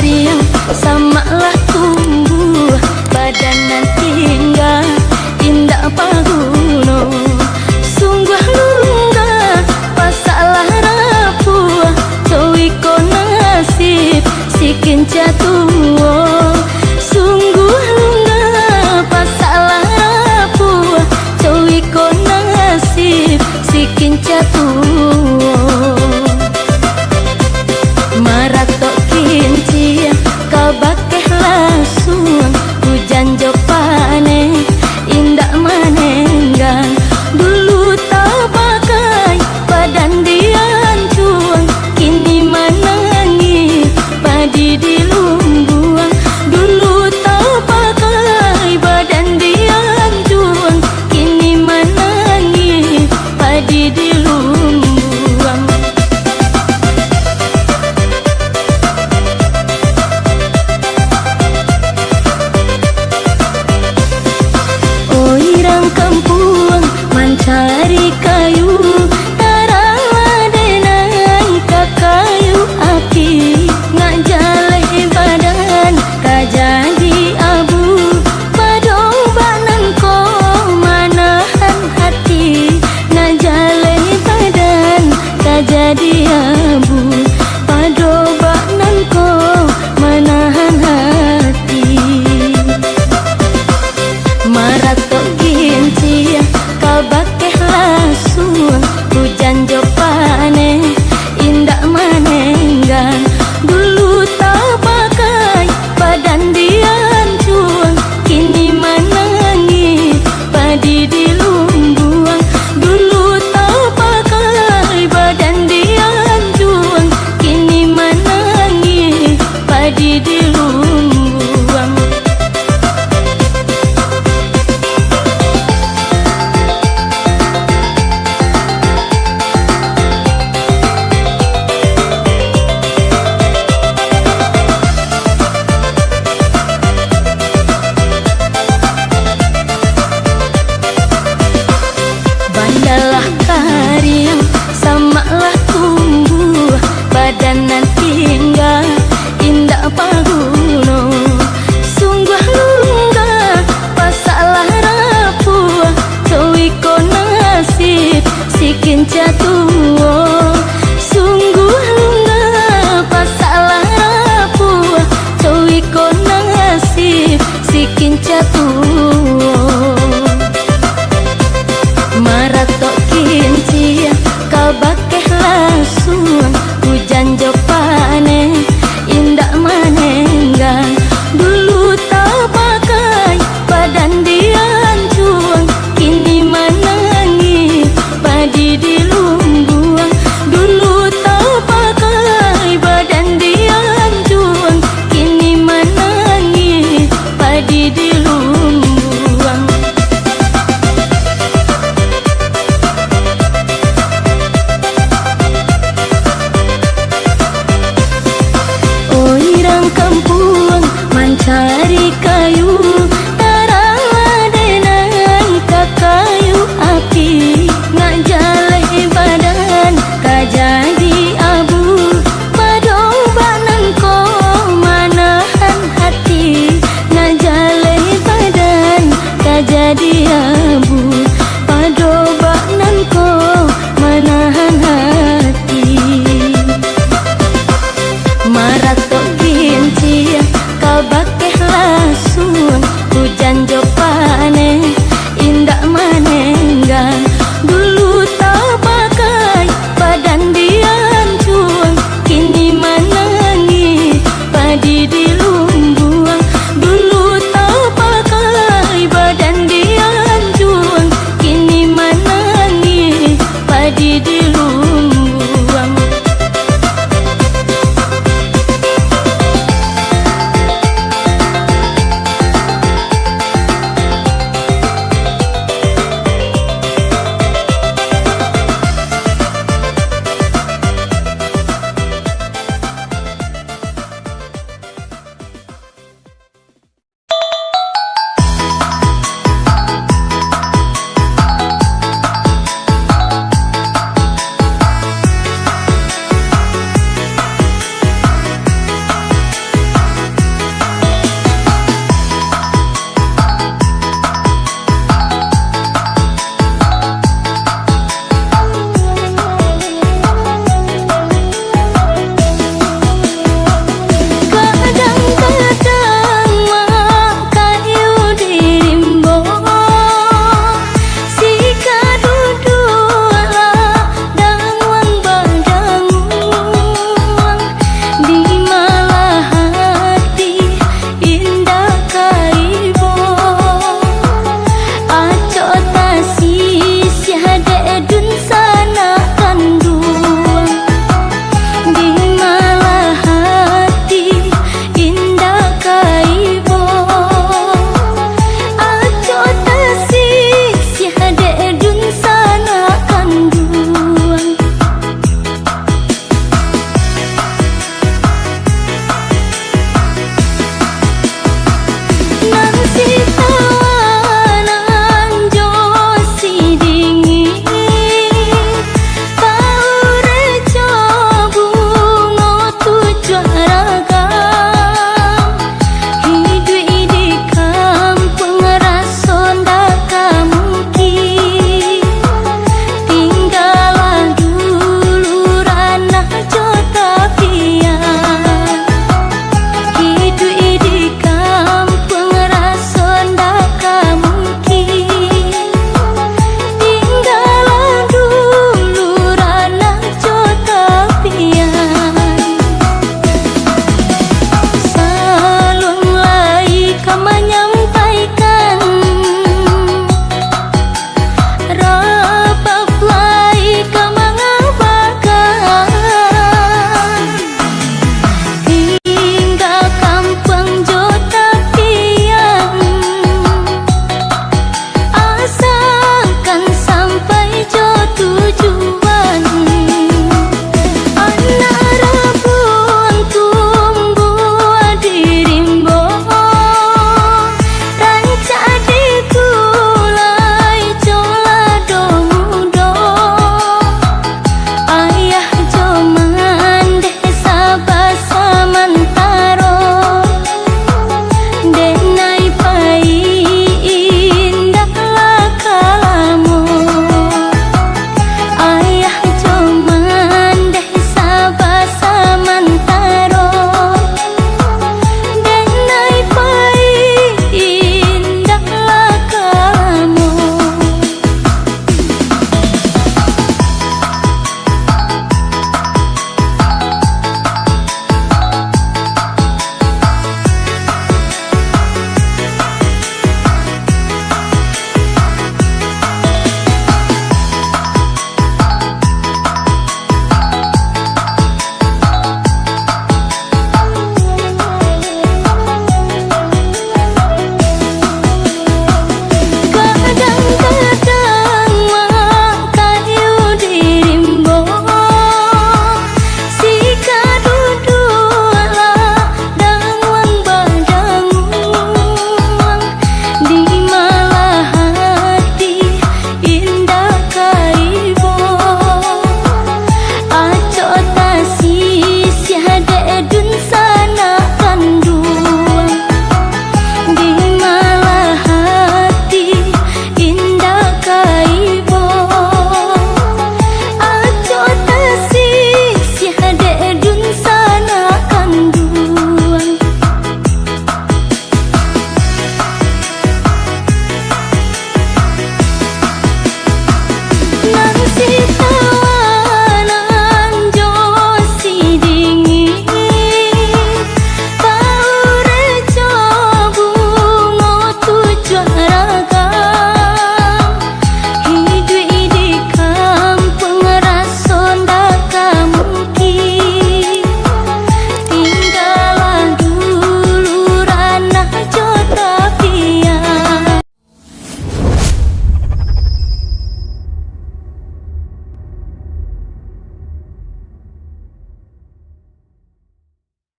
kariang samalah tumbuh badanan tinggal indah paguno sungguh lunga pasalah rapuh cowiko nasib sikin jatuh sungguh lunga pasalah rapuh cowiko nasib sikin jatuh maratok kinci kabakeh langsung hujan jopane indah manenggan dulu tak pakai badan diancung kini menangi padi dilumbuang dulu tak pakai badan diancung kini menangi padi dilumbuang kampung mencari kayu taradenan ke kayu api ngajale badan kajadi abu padobanan ko manahan hati ngajale badan kajadi abu padobanan ko manahan hati maratok kabakeh langsung hujan jopane indah manenggan dulu tak pakai badan diancung kini menangi padi dilumbuang dulu tak pakai badan diancung kini menangi padi dilumbuang bandalah kariang samalah tumbuh badanan tinggal indah paguno sungguh lunga pasalah rapuh cowiko nasib sikin jatuh